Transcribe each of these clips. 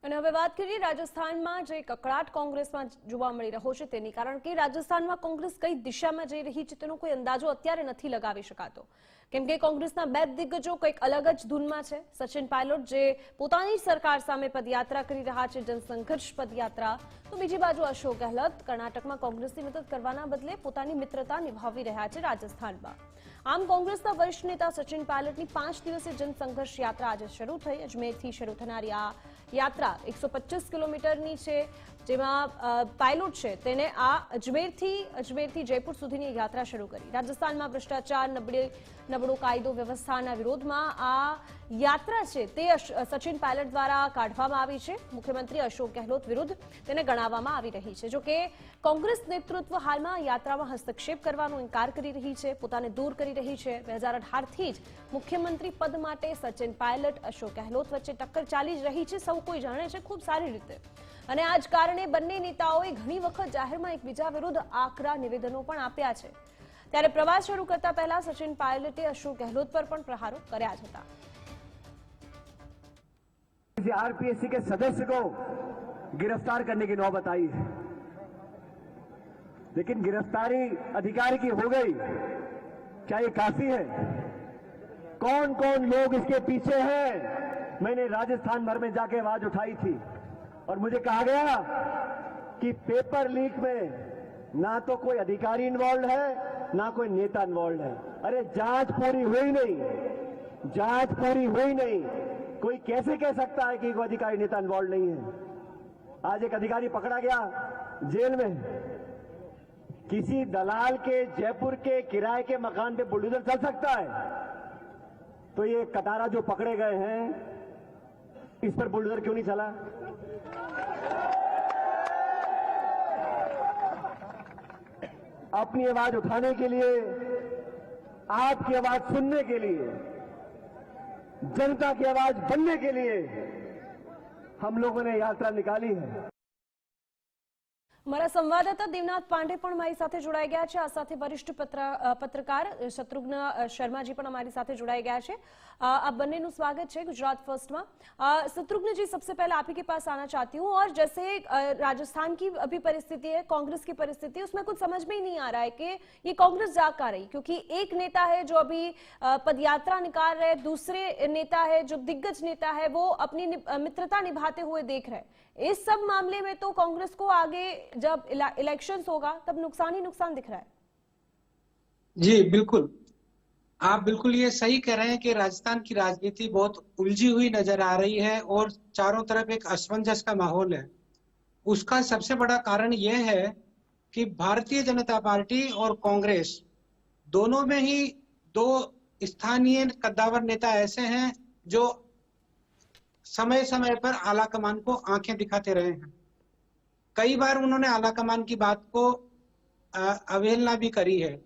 અને હવે વાત કરીએ રાજસ્થાનમાં જે કકળાટ કોંગ્રેસમાં જોવા મળી રહ્યો છે તેની, કારણ કે રાજસ્થાનમાં કોંગ્રેસ કઈ દિશામાં જઈ રહી છે તેનો કોઈ અંદાજો અત્યારે નથી લગાવી શકાતો, કેમ કે કોંગ્રેસના બે દિગ્ગજો કંઈક અલગ જ ધૂનમાં છે. સચિન પાયલોટ જે પોતાની સરકાર સામે પદયાત્રા કરી રહ્યા છે, જનસંઘર્ષ પદયાત્રા, તો બીજી બાજુ અશોક ગેહલોત કર્ણાટકમાં કોંગ્રેસની મદદ કરવાના બદલે પોતાની મિત્રતા નિભાવી રહ્યા છે રાજસ્થાનમાં. આમ કોંગ્રેસના વરિષ્ઠ નેતા સચિન પાયલોટની 5 દિવસીય જનસંઘર્ષ યાત્રા આજે શરૂ થઈ. અજમેરથી શરૂ થનારી આ યાત્રા 125 કિલોમીટરની છે, જેમાં પાયલોટ છે તેને આ અજમેરથી જયપુર સુધીની યાત્રા શરૂ કરી. રાજસ્થાનમાં ભ્રષ્ટાચાર, નબળો કાયદો વ્યવસ્થાના વિરોધમાં આ યાત્રા છે તે સચિન પાયલોટ દ્વારા કાઢવામાં આવી છે. મુખ્યમંત્રી અશોક ગેહલોત વિરુદ્ધ તેને ગણાવવામાં આવી રહી છે. જોકે કોંગ્રેસ નેતૃત્વ હાલમાં યાત્રામાં હસ્તક્ષેપ કરવાનો ઇનકાર કરી રહી છે, પોતાને દૂર કરી રહી છે. 2018થી જ મુખ્યમંત્રી પદ માટે સચિન પાયલોટ, અશોક ગેહલોત વચ્ચે ટક્કર ચાલી જ રહી છે, સૌ કોઈ જાણે છે ખૂબ સારી રીતે. અને આ જ કારણે બંને નેતાઓએ ઘણી વખત જાહેરમાં એકબીજા વિરુદ્ધ આકરા નિવેદનો પણ આપ્યા છે. ત્યારે પ્રવાસ શરૂ કરતા પહેલા સચિન પાયલોટે અશોક ગેહલોત પર પણ પ્રહારો કર્યા જ હતા. आरपीएससी के सदस्य को गिरफ्तार करने की नौबत आई है, लेकिन गिरफ्तारी अधिकारी की हो गई, क्या ये काफी है? कौन कौन लोग इसके पीछे हैं? मैंने राजस्थान भर में जाके आवाज उठाई थी और मुझे कहा गया कि पेपर लीक में ना तो कोई अधिकारी इन्वॉल्व है, ना कोई नेता इन्वॉल्व है. अरे जांच पूरी हुई नहीं, कोई कैसे कह सकता है कि कोई अधिकारी नेता इन्वॉल्व नहीं है? आज एक अधिकारी पकड़ा गया जेल में, किसी दलाल के जयपुर के किराए के मकान पे बुलडोजर चल सकता है? तो ये कटारा जो पकड़े गए हैं इस पर बुलडोजर क्यों नहीं चला? अपनी आवाज उठाने के लिए, आपकी आवाज सुनने के लिए, जनता की आवाज बनने के लिए हम लोगों ने यात्रा निकाली है. મારા સંવાદદાતા દેવનાથ પાંડે પણ મારી સાથે જોડાઈ ગયા છે. આ સાથે વરિષ્ઠ પત્રકાર શત્રુઘ્ન શર્માજી પણ અમારી સાથે જોડાઈ ગયા છે. आप બંનેનું स्वागत है गुजरात फर्स्ट में. शत्रुघ्न जी, सबसे पहले आप ही के पास आना चाहती हूँ, और जैसे राजस्थान की अभी परिस्थिति है, कांग्रेस की परिस्थिति, उसमें कुछ समझ में ही नहीं आ रहा है कि ये कांग्रेस जा कर रही, क्योंकि एक नेता है जो अभी पदयात्रा निकाल रहे, दूसरे नेता है जो दिग्गज नेता है वो अपनी मित्रता निभाते हुए देख रहे. इस सब मामले में तो कांग्रेस को आगे जब इलेक्शंस होगा तब नुकसान ही नुकसान दिख रहा है. जी बिल्कुल, आप बिल्कुल ये सही कह रहे हैं कि राजस्थान की राजनीति बहुत उलझी हुई नजर आ रही है और चारों तरफ एक असमंजस का माहौल है. उसका सबसे बड़ा कारण यह है कि भारतीय जनता पार्टी और कांग्रेस दोनों में ही दो स्थानीय कद्दावर नेता ऐसे हैं जो समय समय पर आलाकमान को आंखें दिखाते रहे हैं. कई बार उन्होंने आलाकमान की बात को अवहेलना भी करी है.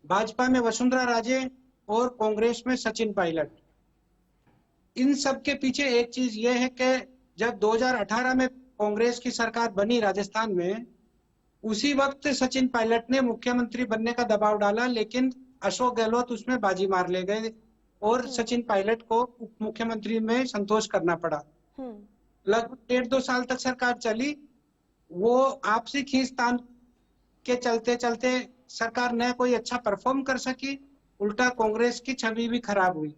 भाजपा में वसुंधरा राजे और कांग्रेस में सचिन पायलट. इन सब के पीछे एक चीज ये है कि जब 2018 में कांग्रेस की सरकार बनी राजस्थान में, उसी वक्त सचिन पायलट ने मुख्यमंत्री बनने का दबाव डाला, लेकिन अशोक गहलोत उसमें बाजी मार ले गए और सचिन पायलट को उप मुख्यमंत्री में संतोष करना पड़ा. लगभग 1.5-2 साल तक सरकार चली. वो आपसी खींचतान के चलते चलते सरकार न कोई अच्छा परफॉर्म कर सकी, उल्टा कांग्रेस की छवि भी खराब हुई.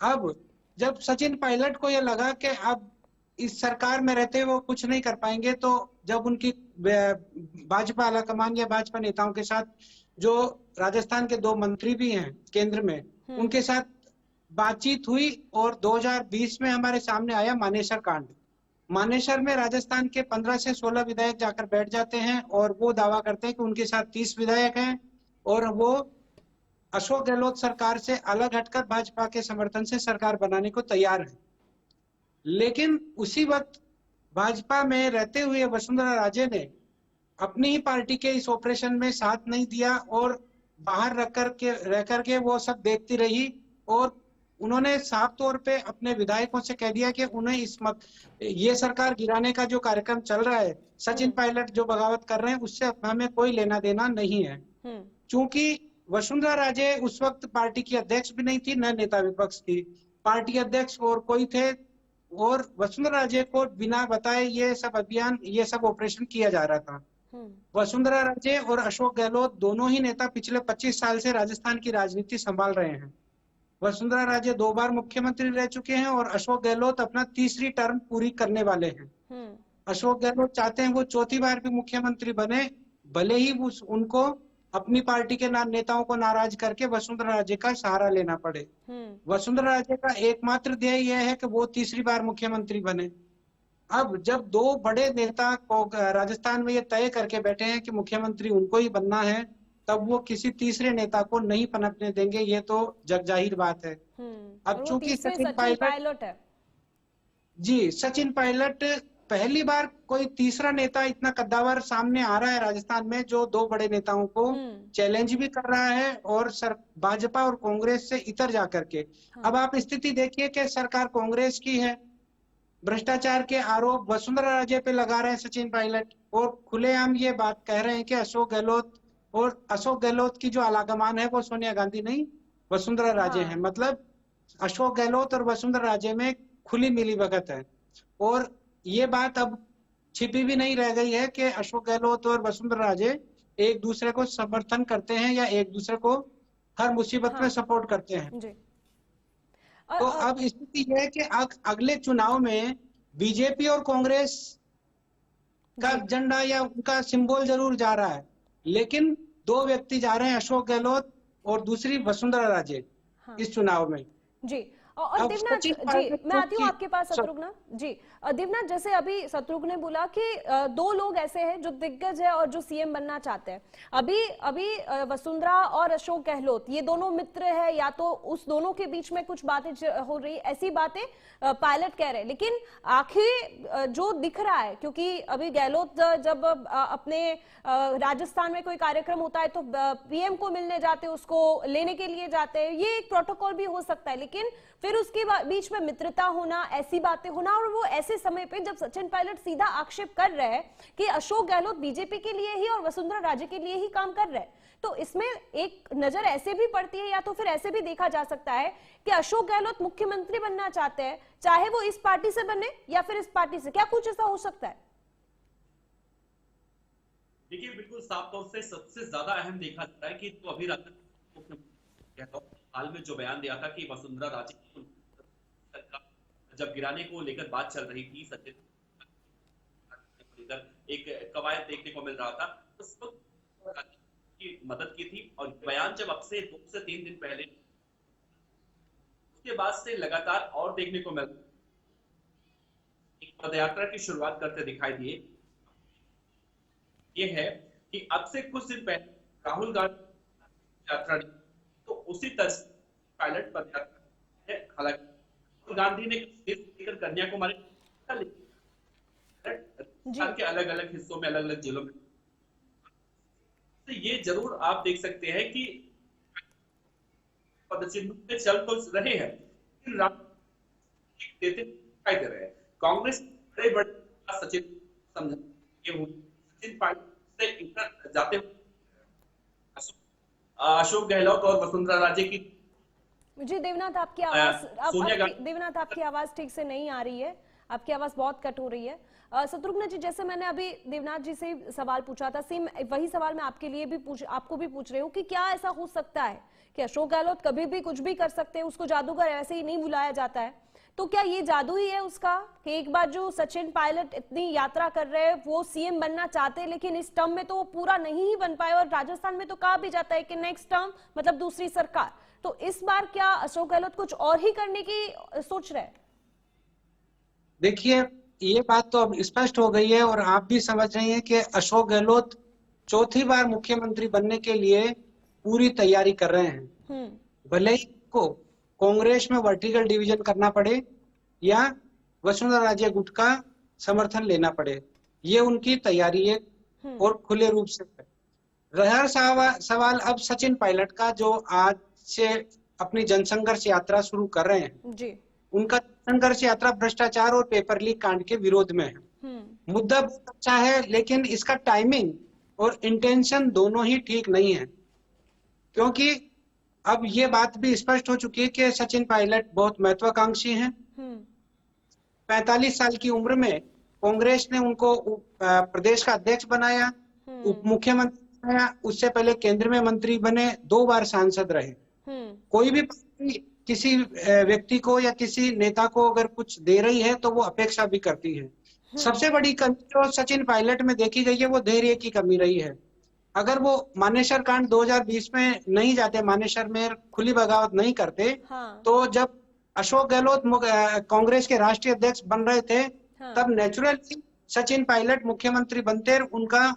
अब जब सचिन पायलट को यह लगा कि अब इस सरकार में रहते वो कुछ नहीं कर पाएंगे, तो जब उनकी भाजपा आलाकमान या भाजपा नेताओं के साथ, जो राजस्थान के 2 मंत्री भी हैं केंद्र में, उनके साथ बातचीत हुई और 2020 में हमारे सामने आया मानेसर कांड. मानेसर में राजस्थान के 15 से 16 विधायक जाकर बैठ जाते हैं और वो दावा करते हैं कि उनके साथ 30 विधायक हैं और वो अशोक गहलोत सरकार से अलग हटकर भाजपा के समर्थन से सरकार बनाने को तैयार है. लेकिन उसी वक्त भाजपा में रहते हुए वसुंधरा राजे ने अपनी ही पार्टी के इस ऑपरेशन में साथ नहीं दिया और बाहर रह करके वो सब देखती रही और उन्होंने साफ तौर पे अपने विधायकों से कह दिया कि उन्हें ये सरकार गिराने का जो कार्यक्रम चल रहा है, सचिन पायलट जो बगावत कर रहे हैं, उससे हमें कोई लेना देना नहीं है. चूंकि वसुंधरा राजे उस वक्त पार्टी की अध्यक्ष भी नहीं थी, न नेता विपक्ष थी. पार्टी अध्यक्ष और कोई थे, और वसुंधरा राजे को बिना बताए ये सब अभियान, ये सब ऑपरेशन किया जा रहा था। वसुंधरा राजे और अशोक गहलोत दोनों ही नेता पिछले 25 साल से राजस्थान की राजनीति संभाल रहे हैं। वसुंधरा राजे 2 बार मुख्यमंत्री रह चुके हैं और अशोक गहलोत अपना तीसरी टर्म पूरी करने वाले हैं। अशोक गहलोत चाहते हैं वो चौथी बार भी मुख्यमंत्री बने, भले ही उनको अपनी पार्टी के नेताओं को नाराज करके वसुंधरा राजे का सहारा लेना पड़े। वसुंधरा राजे का एकमात्र ध्येय यह है कि वो तीसरी बार मुख्यमंत्री बने। अब जब 2 बड़े नेता को राजस्थान में ये तय करके बैठे हैं कि मुख्यमंत्री उनको ही बनना है, तब वो किसी तीसरे नेता को नहीं पनपने देंगे, ये तो जगजाहिर बात है। अब चूंकि सचिन पायलट है जी, सचिन पायलट पहली बार कोई तीसरा नेता इतना कद्दावर सामने आ रहा है राजस्थान में, जो 2 बड़े नेताओं को चैलेंज भी कर रहा है और भाजपा और कांग्रेस से इतर जा करके। अब आप स्थिति देखिए कि सरकार कांग्रेस की है, भ्रष्टाचार के आरोप वसुंधरा राजे पे लगा रहे हैं सचिन पायलट, और खुलेआम ये बात कह रहे हैं कि अशोक गहलोत की जो आलाकमान है वो सोनिया गांधी नहीं, वसुंधरा राजे हैं। मतलब अशोक गहलोत और वसुंधरा राजे में खुली मिलीभगत है। और ये बात अब छिपी भी नहीं रह गई है कि अशोक गहलोत और वसुंधरा राजे एक दूसरे को समर्थन करते हैं या एक दूसरे को हर मुसीबत में सपोर्ट करते हैं। तो अब स्थिति यह है कि अगले चुनाव में बीजेपी और कांग्रेस का झंडा या उनका सिंबल जरूर जा रहा है, लेकिन 2 व्यक्ति जा रहे हैं, अशोक गहलोत और दूसरी वसुंधरा राजे इस चुनाव में। जी, और देवनाथ जी, मैं आती हूँ आपके पास शत्रुघ्न जी। देवनाथ, जैसे अभी शत्रुघ्न ने बोला कि 2 लोग ऐसे हैं जो दिग्गज है और जो सीएम बनना चाहते हैं। अभी वसुंधरा और अशोक गहलोत ये दोनों मित्र है, या तो उस दोनों के बीच में कुछ बातें हो रही, ऐसी बातें पायलट कह रहे हैं। लेकिन आखिर जो दिख रहा है, क्योंकि अभी गहलोत जब अपने राजस्थान में कोई कार्यक्रम होता है तो पीएम को मिलने जाते हैं, उसको लेने के लिए जाते हैं, ये एक प्रोटोकॉल भी हो सकता है। लेकिन फिर उसके बीच में मित्रता होना, ऐसी बातें होना, और वो ऐसे समय पे जब सचिन पायलट सीधा आक्षेप कर रहे हैं कि अशोक गहलोत बीजेपी के लिए ही और वसुंधरा राजे के लिए ही काम कर रहे हैं, तो इसमें एक नजर ऐसे भी पड़ती है, या तो फिर ऐसे भी देखा जा सकता है कि अशोक गहलोत मुख्यमंत्री बनना चाहते हैं, चाहे वो इस पार्टी से बने या फिर इस पार्टी से। क्या कुछ ऐसा हो सकता है? देखिए, बिल्कुल साफ तौर से सबसे ज्यादा अहम देखा जाता है कि तो अभी हाल में जो बयान दिया था कि वसुंधरा राजे जब गिराने को लेकर बात चल रही थी, सचिन एक कवायद देखने को मिल रहा था, उस वक्त की मदद की थी। और बयान जब अब से 2 से 3 दिन पहले, उसके बाद से लगातार और देखने को मिल, एक पदयात्रा की शुरुआत करते दिखाई दिए। ये है कि अब से कुछ दिन पहले राहुल गांधी यात्रा, तो उसी तरह पायलट पदयात्रा है। हालांकि राहुल गांधी ने लेकर कन्याकुमारी के अलग अलग हिस्सों में, अलग अलग जिलों में, तो ये जरूर आप देख सकते हैं कि पदचिन्ह पे चल तो रहे हैं, देते दिखाई दे रहे हैं। कांग्रेस बड़े बड़े सचिन पायलट से इतर जाते हुए अशोक गहलोत और वसुंधरा राजे की। जी देवनाथ, आपकी आवाज ठीक से नहीं आ रही है, आपकी आवाज बहुत कट हो रही है। शत्रुघ्न जी, जैसे मैंने अभी देवनाथ जी से सवाल पूछा था, सेम वही सवाल मैं आपके लिए भी आपको भी पूछ रही हूँ कि क्या ऐसा हो सकता है कि अशोक गहलोत कभी भी कुछ भी कर सकते हैं, उसको जादूगर ऐसे ही नहीं बुलाया जाता है, तो क्या ये जादू ही है उसका कि एक बार जो सचिन पायलट इतनी यात्रा कर रहे हैं, वो सीएम बनना चाहते हैं, लेकिन इस टर्म में तो वो पूरा नहीं ही बन पाए, और राजस्थान में तो कहा भी जाता है कि नेक्स्ट टर्म मतलब दूसरी सरकार, तो इस बार क्या अशोक गहलोत कुछ और ही करने की सोच रहे हैं? देखिए, ये बात तो अब स्पष्ट हो गई है और आप भी समझ रहे हैं कि अशोक गहलोत चौथी बार मुख्यमंत्री बनने के लिए पूरी तैयारी कर रहे हैं। भले ही को कांग्रेस में वर्टिकल डिवीजन करना पड़े या वसुंधरा राजे गुट का समर्थन लेना पड़े, ये उनकी तैयारी है और खुले रूप से है। रहा सवाल अब सचिन पायलट का, जो आज से अपनी जनसंघर्ष यात्रा शुरू कर रहे हैं जी। उनका संघर्ष यात्रा भ्रष्टाचार और पेपर लीक कांड के विरोध में है। मुद्दा बहुत अच्छा है, लेकिन इसका टाइमिंग और इंटेंशन दोनों ही ठीक नहीं है, क्योंकि अब ये बात भी स्पष्ट हो चुकी है कि सचिन पायलट बहुत महत्वाकांक्षी हैं 45 साल की उम्र में कांग्रेस ने उनको प्रदेश का अध्यक्ष बनाया, उप मुख्यमंत्री बनाया, उससे पहले केंद्र में मंत्री बने, 2 बार सांसद रहे। कोई भी पार्टी किसी व्यक्ति को या किसी नेता को अगर कुछ दे रही है तो वो अपेक्षा भी करती है। सबसे बड़ी कमी जो सचिन पायलट में देखी गई है वो धैर्य की कमी रही है। अगर वो मानेसर कांड 2020 में नहीं जाते, मानेसर में खुली बगावत नहीं करते, तो जब अशोक गहलोत कांग्रेस के राष्ट्रीय अध्यक्ष बन रहे थे, तब नेचुरली सचिन पायलट मुख्यमंत्री बनते, उनका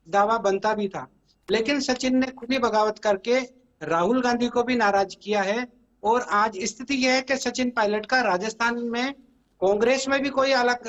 दावा बनता भी था। लेकिन सचिन ने खुली बगावत करके राहुल गांधी को भी नाराज किया है, और आज स्थिति यह है कि सचिन पायलट का राजस्थान में कांग्रेस में भी कोई अलग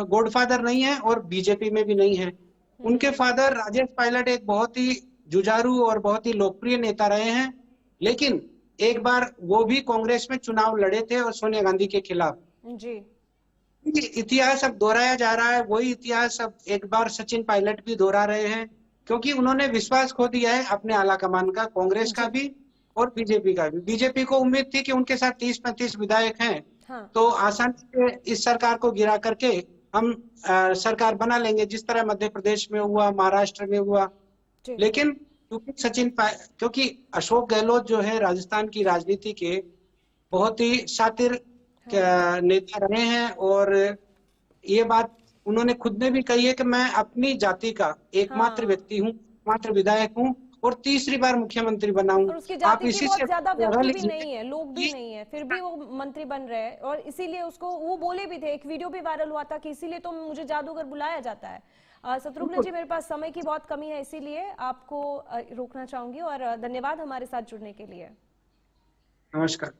गॉडफादर नहीं है और बीजेपी में भी नहीं है। उनके फादर राजेश पायलट एक बहुत ही जुझारू और बहुत ही लोकप्रिय नेता रहे हैं, लेकिन एक बार वो भी कांग्रेस में चुनाव लड़े थे और सोनिया गांधी के खिलाफ। जी, इतिहास अब दोहराया जा रहा है, वही इतिहास अब एक बार सचिन पायलट भी दोहरा रहे हैं, क्योंकि उन्होंने विश्वास खो दिया है अपने आला कमान का, कांग्रेस का भी और बीजेपी का भी। बीजेपी को उम्मीद थी कि उनके साथ 30-35 विधायक हैं, तो आसानी से इस सरकार को गिरा करके हम सरकार बना लेंगे, जिस तरह मध्य प्रदेश में हुआ, महाराष्ट्र में हुआ। लेकिन क्योंकि अशोक गहलोत जो है राजस्थान की राजनीति के बहुत ही शातिर नेता रहे हैं, और ये बात उन्होंने खुद ने भी कही है कि मैं अपनी जाति का एकमात्र व्यक्ति हूँ, एकमात्र विधायक हूँ और तीसरी बार मुख्यमंत्री बना हूँ। और उसकी जाति की बहुत ज्यादा व्यक्ति भी नहीं है, लोग भी नहीं है, फिर भी वो मंत्री बन रहे हैं। और इसीलिए उसको वो बोले भी थे, एक वीडियो भी वायरल हुआ था कि इसीलिए तो मुझे जादूगर बुलाया जाता है। शत्रुघ्न जी, मेरे पास समय की बहुत कमी है, इसीलिए आपको रोकना चाहूंगी, और धन्यवाद हमारे साथ जुड़ने के लिए। नमस्कार।